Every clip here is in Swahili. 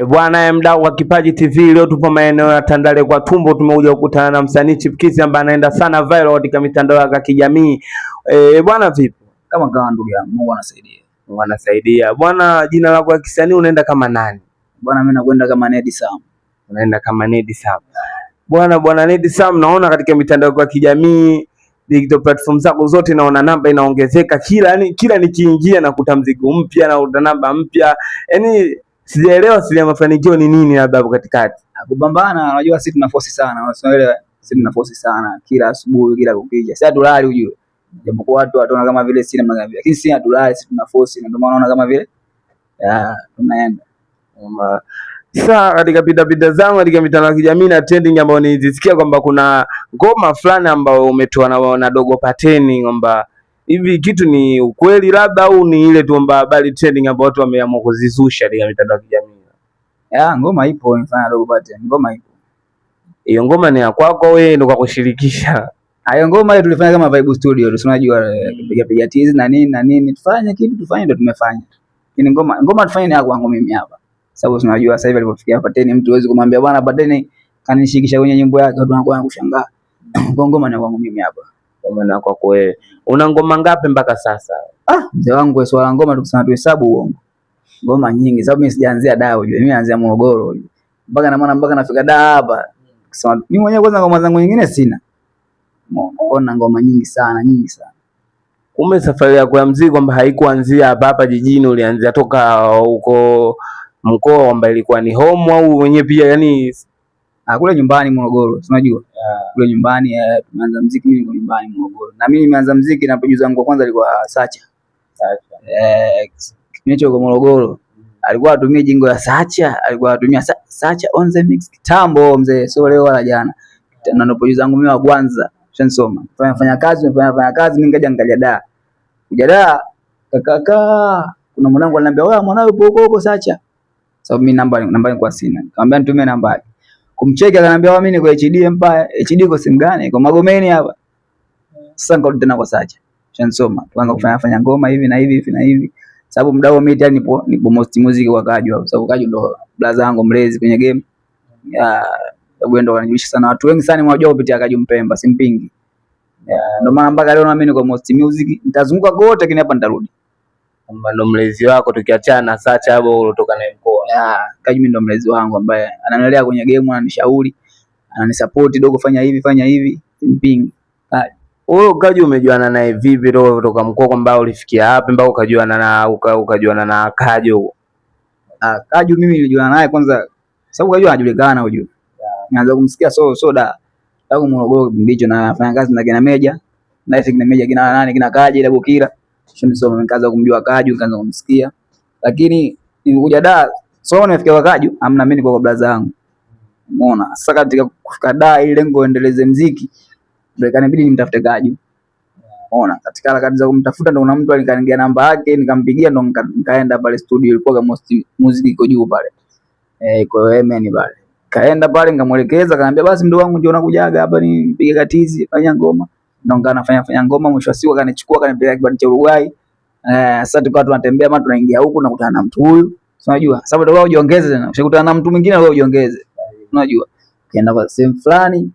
Bwana mdau wa Kipaji TV, leo tupo maeneo ya Tandale kwa Tumbo. Tumekuja kukutana na msanii Chipkizi ambaye anaenda sana viral katika mitandao ya kijamii. Bwana vipi? Kama ndugu yangu, Mungu anasaidia. Mungu anasaidia. Bwana, jina lako la kisanii unaenda kama nani? Bwana, mimi nakwenda kama Nedi Sam. Unaenda kama Nedi Sam. Bwana Nedi Sam, naona katika mitandao ya kijamii, digital platform zako zote naona namba inaongezeka kila nikiingia nakuta mzigo mpya na namba mpya. Yaani sijaelewa siri ya mafanikio ni nini labda hapo katikati. Kupambana, unajua sisi tuna force sana. Unaelewa? Sisi tuna force sana kila asubuhi, kila kukicha. Sasa tulali ujue. Japokuwa watu wataona kama vile sina magari. Lakini sisi hatulali, sisi tuna force na ndio maana unaona kama vile tunaenda. Sasa katika pita zangu katika mitandao ya kijamii na trending ambayo nilisikia kwamba kuna ngoma fulani ambayo umetoa na Dogo Pateni, kwamba hivi kitu ni ukweli labda au ni ile tu kwamba habari trending ambayo watu wameamua kuzizusha katika mitandao ya kijamii? Ngoma ipo inafanya Dogo Pateni. Ngoma ipo. Hiyo ngoma ni ya kwako wewe ndio kwa kushirikisha? Hayo ngoma ile tulifanya kama Vibe Studio, tunajua piga tizi na nini tufanye kitu tufanye ndio tumefanya. Lakini ngoma tufanye ni ya kwangu mimi hapa. Sababu tunajua sasa hivi alipofikia Pateni mtu huwezi kumwambia bwana Pateni kanishikisha kwenye nyimbo yake, watu wanakuwa kushangaa. Ngoma ni kwangu mimi hapa. Ngoma ni kwako wewe. Una ngoma ngapi mpaka sasa? Mzee wangu swala ngoma tukisema tuhesabu uongo. Ngoma nyingi sababu mimi sijaanzia Dar ujue. Mimi naanzia Morogoro ujue. Mpaka nafika Dar hapa. Kusema mimi mwenyewe kwanza ngoma zangu nyingine sina. Mbona ngoma nyingi sana. Kumbe safari yako ya muziki kwamba haikuanzia hapa jijini, ulianzia toka huko mkoa kwamba ilikuwa ni home au wenyewe pia yani kule nyumbani Morogoro, unajua? Kule nyumbani tumeanza muziki, mimi niko nyumbani Morogoro. Na mimi nimeanza muziki na producer wangu wa kwanza alikuwa Sacha. Kinicho kwa Morogoro. Alikuwa atumia jingo ya Sacha, alikuwa atumia Sacha on the mix kitambo mzee, sio leo wala jana. Na ndo producer wangu mimi wa kwanza. Shansoma. Fanya kazi mimi nikaja Dar. Kuja Dar kaka kuna mwanangu ananiambia wewe mwanao yupo huko Sacha. Sababu mimi namba kwa sina. Nikamwambia nitumie namba yake. Kumcheki akaniambia wewe mimi niko HD Empire. HD kwa simu gani? Kwa Magomeni hapa. Sasa nikarudi tena kwa Sacha. Shansoma. Tuanza kufanya ngoma hivi na hivi. Sababu muda huo mimi tena nipo most music kwa Kaju hapo. Sababu Kaju ndo blaza wangu mlezi kwenye game. Sababu ndo wanajulisha sana watu wengi sana wanajua kupitia Kaju Mpemba, simpingi. Ndio maana mpaka leo na mimi niko most music. Nitazunguka kote lakini hapa nitarudi. Kwamba ndo mlezi wako tukiachana na Sacha hapo kutoka na mkoa. Kaju mimi ndo mlezi wangu ambaye ananilea kwenye game, ananishauri, ananisupport, dogo fanya hivi, simpingi. Wewe Kaju umejuana naye vipi kutoka mkoa kwamba ulifikia hapa mpaka ukajuana na Kaju? Kaju mimi nilijuana naye kwanza sababu Kaju anajulikana unajua. Nianza kumsikia so da. Tangu Morogoro ndicho na nafanya kazi na kina Meja. Na kina Meja kina nani kina Kaji ile Bukira. Nisoma nikaanza kumjua Kaju, nikaanza kumsikia. Lakini nilikuja Dar, nimefikia kwa Kaju, amna mimi niko kwa blaza yangu. Umeona? Sasa katika kufika Dar ile lengo endeleze muziki, ndio ikanibidi nimtafute Kaju. Umeona? Katika harakati za kumtafuta ndo kuna mtu alinikangia namba yake, nikampigia ndo nikaenda pale studio, ilikuwa kama music iko juu pale. Kwa hiyo mimi pale. Kaenda pale nikamuelekeza, akaniambia basi mdogo wangu njoo nakujaga hapa nipige katizi, fanya ngoma. Ndo nafanya ngoma, mwisho wa siku akanichukua akanipeleka kibanda cha Uruguay. Sasa tulikuwa tunatembea mara tunaingia huku na kukutana na mtu huyu. Unajua? Sababu ndio wao ujiongeze tena. Ukikutana na mtu mwingine wewe ujiongeze. Unajua? Kaenda kwa sehemu fulani.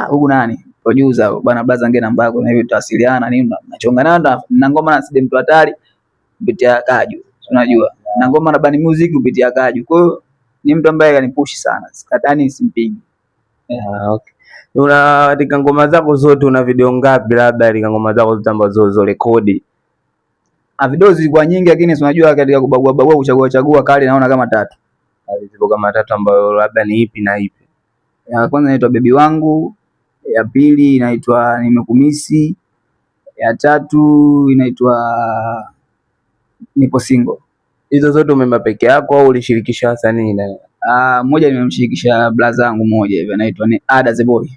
Huku nani? Producer bwana blaza ngine namba yako na hivi tutawasiliana nini nachongana na ngoma na Side mtu hatari kupitia Kaju. Unajua? Na ngoma na Bani Music kupitia Kaju. Kwa hiyo ni mtu ambaye kanipushi sana. Sikatani simpigi. Okay. Una katika ngoma zako zote una video ngapi labda katika ngoma zako zote ambazo rekodi? Video zilikuwa nyingi lakini unajua katika kubagua kuchagua kali naona kama 3. Zipo kama 3 ambayo labda ni ipi na ipi? Ya kwanza inaitwa Baby Wangu, ya pili inaitwa Nimekumisi, ya tatu inaitwa Nipo Single. Hizo zote umemba peke yako au ulishirikisha wasanii na? Mmoja nimemshirikisha blaza wangu mmoja hivi anaitwa ni Ada the Boy.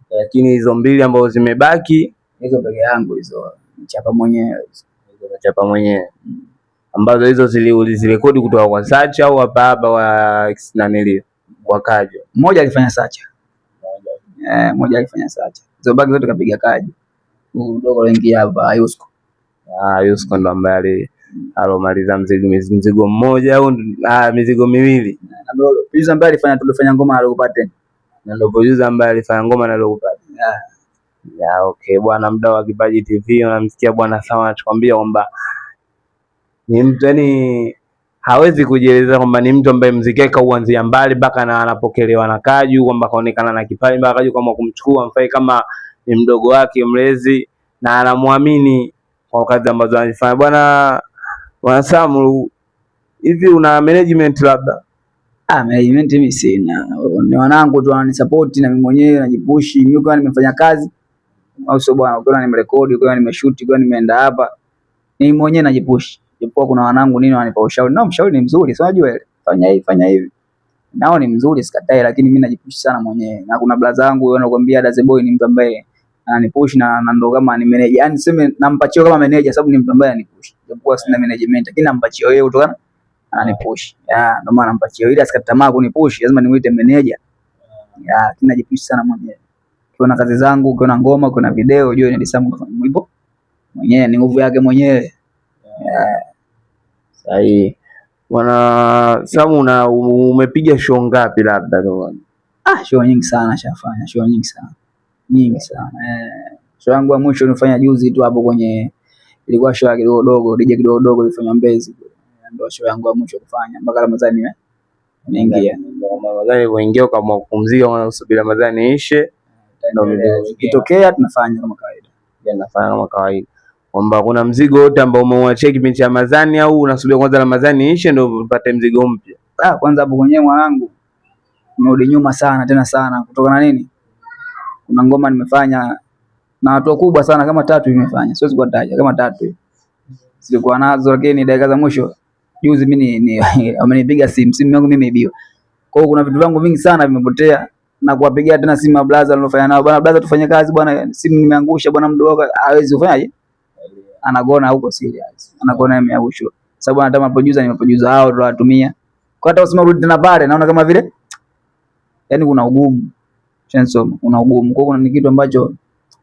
Lakini hizo mbili ambazo zimebaki hizo peke yangu hizo chapa mwenyewe. Ambazo hizo ulizirekodi kutoka kwa Sacha au hapa wa nani kwa Kaju? Mmoja alifanya Sacha. Mmoja alifanya Sacha. Hizo baki zote kapiga Kaju. Mdogo wengi hapa Yusko. Yusko ndo ambaye alomaliza mzigo mmoja au mizigo miwili. Na ndio producer ambaye tulifanya ngoma na Dogo Paten. Na ndio producer ambaye alifanya ngoma na Dogo Paten. Ya okay bwana, mdau wa Kipaji TV unamsikia bwana Sam anachokwambia kwamba ni mtu yani hawezi kujieleza kwamba ni mtu ambaye muziki wake uanzia mbali mpaka na anapokelewa na Kaju, kwamba kaonekana na kipaji mpaka Kaju kama kumchukua mfai kama ni mdogo wake mlezi na anamwamini kwa kazi ambazo anafanya. Bwana Sam, hivi una management labda? Management mimi sina. Ni wanangu tu wananisupport na mimi mwenyewe najipush. Mimi kwa nimefanya kazi au sio bwana, ukiona nimerekodi, ukiona nimeshoot, ukiona nimeenda hapa, ni mwenyewe najipush. Japokuwa kuna wanangu nini wanipa ushauri. Na mshauri ni mzuri, sio unajua ile. Fanya hivi. Nao ni mzuri sikatai, lakini mimi najipush sana mwenyewe. Na kuna brother zangu yeye anakuambia Daze Boy ni mtu ambaye ananipush na ndo kama ni manager. Yaani niseme nampa cheo kama manager sababu ni mtu ambaye ananipush. Japokuwa sina management, lakini nampa cheo yeye kutokana ananipush. Ndio maana nampa cheo. Ili asikate tamaa kunipush, lazima nimuite manager. Najipush sana mwenyewe. Kuna kazi zangu, kuna ngoma, kuna video, unajua ni Sam hivyo. Mwenyewe ni nguvu yake mwenyewe. Sahi. Bwana Sam, umepiga show ngapi labda bwana? Show nyingi sana shafanya, show nyingi sana. Nyingi sana. Show yangu ya mwisho nilifanya juzi tu hapo kwenye ilikuwa show ya Kidogo Dogo, DJ Kidogo Dogo ilifanya Mbezi. Ndio show yangu ya mwisho kufanya mpaka Ramadhani nimeingia. Ramadhani kuingia kama kupumzika na kusubiri Ramadhani ishe. Ikitokea tunafanya kama kawaida. Nafanya kama kawaida. Kwamba kuna mzigo wote ambao umeuachia kipindi cha Ramadhani au unasubiri kwanza Ramadhani ishe ndio upate mzigo mpya? Kwanza hapo kwenyewe mwanangu nimerudi nyuma sana tena sana kutokana na nini? Kuna ngoma nimefanya na watu wakubwa sana kama 3 nimefanya. Siwezi kuwataja kama 3. Silikuwa nazo lakini dakika za mwisho juzi mimi amenipiga simu yangu mimi imeibiwa. Kwa hiyo kuna vitu vangu vingi sana vimepotea na kuwapigia tena simu blaza nilofanya nao. Bwana blaza tufanye kazi bwana, simu nimeangusha bwana, mdogo hawezi kufanyaje? Anagona huko serious. Anagona imeangushwa. Sababu anataka producer hao ndio watumia. Kwa hata usema rudi tena pale naona kama vile yani kuna ugumu. Chensoma kuna ugumu. Kwa hiyo kuna kitu ambacho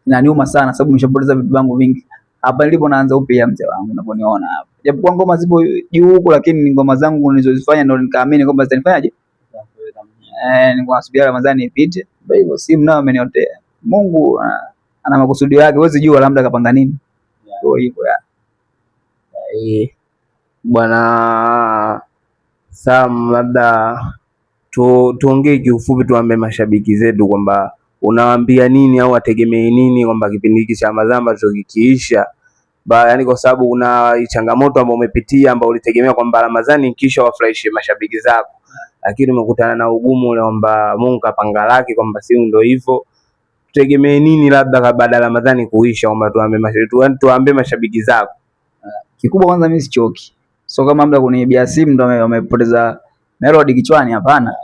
inaniuma sana sababu nimeshapoteza vitu vangu vingi. Hapa nilipo naanza upya mzee wangu unaponiona hapa. Japokuwa ngoma zipo juu huko lakini ni ngoma zangu nilizozifanya ndio nikaamini kwamba zitanifanyaje? Nilikuwa nasubiri Ramadhani ipite. Ndio hivyo simu nao ameniotea. Mungu ana makusudi yake, huwezi jua labda kapanga nini. Ndio hivyo bwana Sam, labda tuongee kiufupi, tuambie mashabiki zetu kwamba unawaambia nini au wategemee nini kwamba kipindi hiki cha Ramadhani kikiisha, yaani kwa sababu una changamoto ambayo umepitia ambayo ulitegemea kwamba Ramadhani kisha wafurahishe mashabiki zako, lakini umekutana na ugumu ule kwamba Mungu kapanga lake kwamba si ndio hivyo. Tutegemee nini labda baada ya Ramadhani kuisha, kwamba tuambie mashabiki zako? Kikubwa kwanza mimi sichoki. So kama muda kuniibia simu ndio wamepoteza melody kichwani, hapana.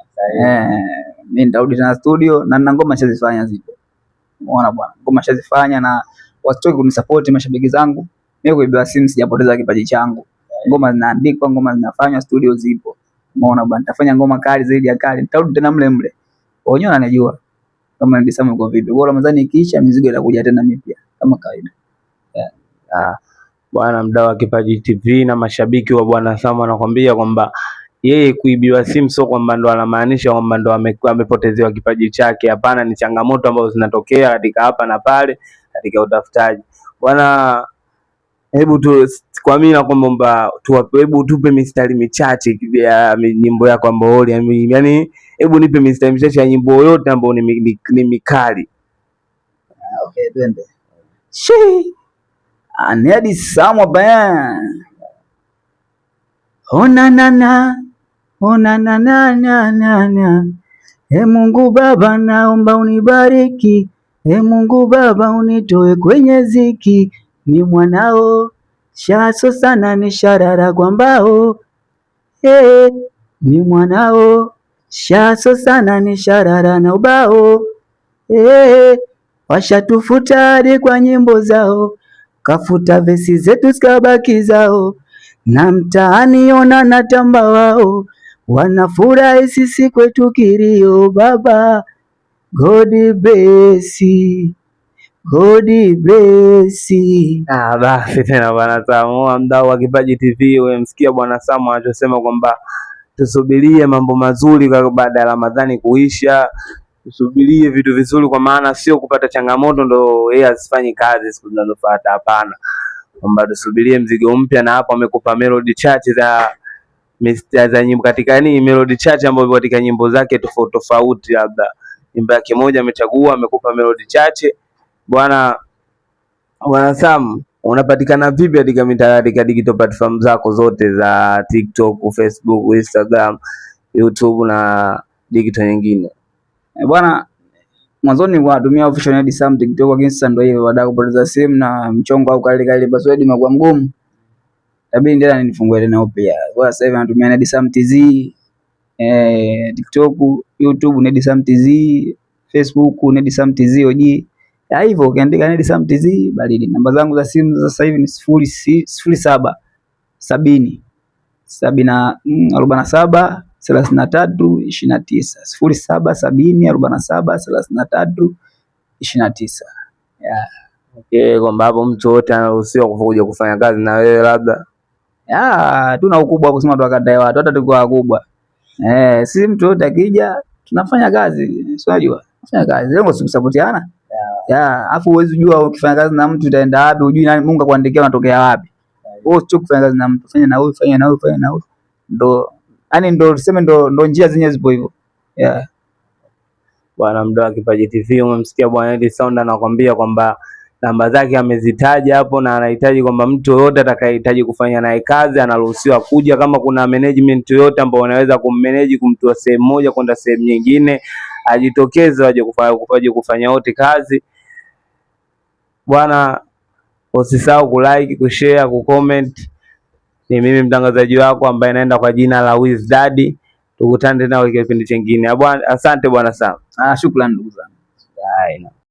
Mimi nitarudi tena studio na nina ngoma nishazifanya zipo. Umeona bwana, ngoma nishazifanya na wasitoke kunisupport mashabiki zangu. Mimi kuibia simu sijapoteza kipaji changu. Ngoma zinaandikwa, ngoma zinafanywa, studio zipo. Umeona bwana, nitafanya ngoma kali zaidi ya kali. Nitarudi tena mle. Wenyewe wananijua kama nilisema uko vipi. Bora Ramadhani ikiisha mizigo itakuja tena mipya kama kawaida. Bwana mdau wa Kipaji TV na mashabiki wa bwana Sam anakuambia kwamba yeye kuibiwa simu sio kwamba ndo anamaanisha kwamba ndo amepotezewa kipaji chake. Hapana, ni changamoto ambazo zinatokea katika hapa na pale katika utafutaji. Bwana, hebu tu kwa mimi nakwamba hebu tupe mistari michache ya nyimbo yako ambayo yani hebu nipe mistari michache ya nyimbo yote ambayo ni mikali. Okay, twende. Anedi Samo band. Ona na. Mungu Baba naomba unibariki. Mungu Baba unitoe kwenye ziki. Ni mwanao shaso sana ni sharara kwa mbao. Ni mwanao shaso sana ni sharara na ubao. Washatufuta hadi kwa nyimbo zao. Kafuta vesi zetu skabaki zao. Na mtaani ona natamba wao. Wanafurahi sisi kwetu kilio. Baba God bless Hodi blessi. Basi tena bwana Sam, mdau wa Kipaji TV, umemsikia bwana Sam anachosema kwamba tusubirie mambo mazuri baada ya Ramadhani kuisha, tusubirie vitu vizuri, kwa maana sio kupata changamoto ndo yeye asifanyi kazi siku zinazofuata. Hapana, kwamba tusubirie mzigo mpya, na hapo amekupa melody chache za nyimbo katika melody chache ambazo katika nyimbo zake tofauti tofauti, labda nyimbo yake moja amechagua, amekupa melody chache bwana. Bwana Sam, unapatikana vipi katika digital platform zako zote za TikTok, Facebook, Instagram, YouTube na digital nyingine? Bwana, mwanzoni watumia official Ned Sam TikTok, lakini sasa ndio hiyo baada ya kupoteza simu na mchongo au kale password imekuwa mgumu. Tabii ndio nifungue tena upya. Kwa sasa hivi natumia Ned Sam TZ, TikTok, YouTube Ned Sam TZ, Facebook Ned Sam TZ OG. Ya hivyo ukiandika Ned Sam TZ baridi. Namba zangu za simu sasa hivi ni 07 70 47 33 29 07 70 47 33 29. Yeah. Okay, kwamba hapo mtu wote anaruhusiwa kuja kufanya kazi na wewe labda? Tuna ukubwa kusema tukatae watu, hata tukiwa wakubwa. Si mtu wote akija tunafanya kazi. Si unajua? Tunafanya kazi. Lengo si kusapotiana. Afu huwezi jua ukifanya kazi na mtu utaenda wapi, hujui nani Mungu akuandikia unatokea wapi. Wewe sio kufanya kazi na mtu, fanya na huyu, fanya na huyu, fanya na huyu. Ndo tuseme ndo njia zenyewe zipo hivyo. Bwana mdau wa Kipaji TV, umemsikia bwana Ned Sound anakuambia kwamba namba zake amezitaja hapo, na anahitaji kwamba mtu yoyote atakayehitaji kufanya naye kazi anaruhusiwa kuja. Kama kuna management yoyote ambao wanaweza kummanage kumtoa sehemu moja kwenda sehemu nyingine, ajitokeze waje kufanya wote kazi. Bwana, usisahau kulike, kushare, kucomment. Ni mimi mtangazaji wako ambaye naenda kwa jina la Wiz Daddy. Tukutane tena kwa kipindi kingine. Bwana, asante bwana Sam. Shukrani ndugu zangu.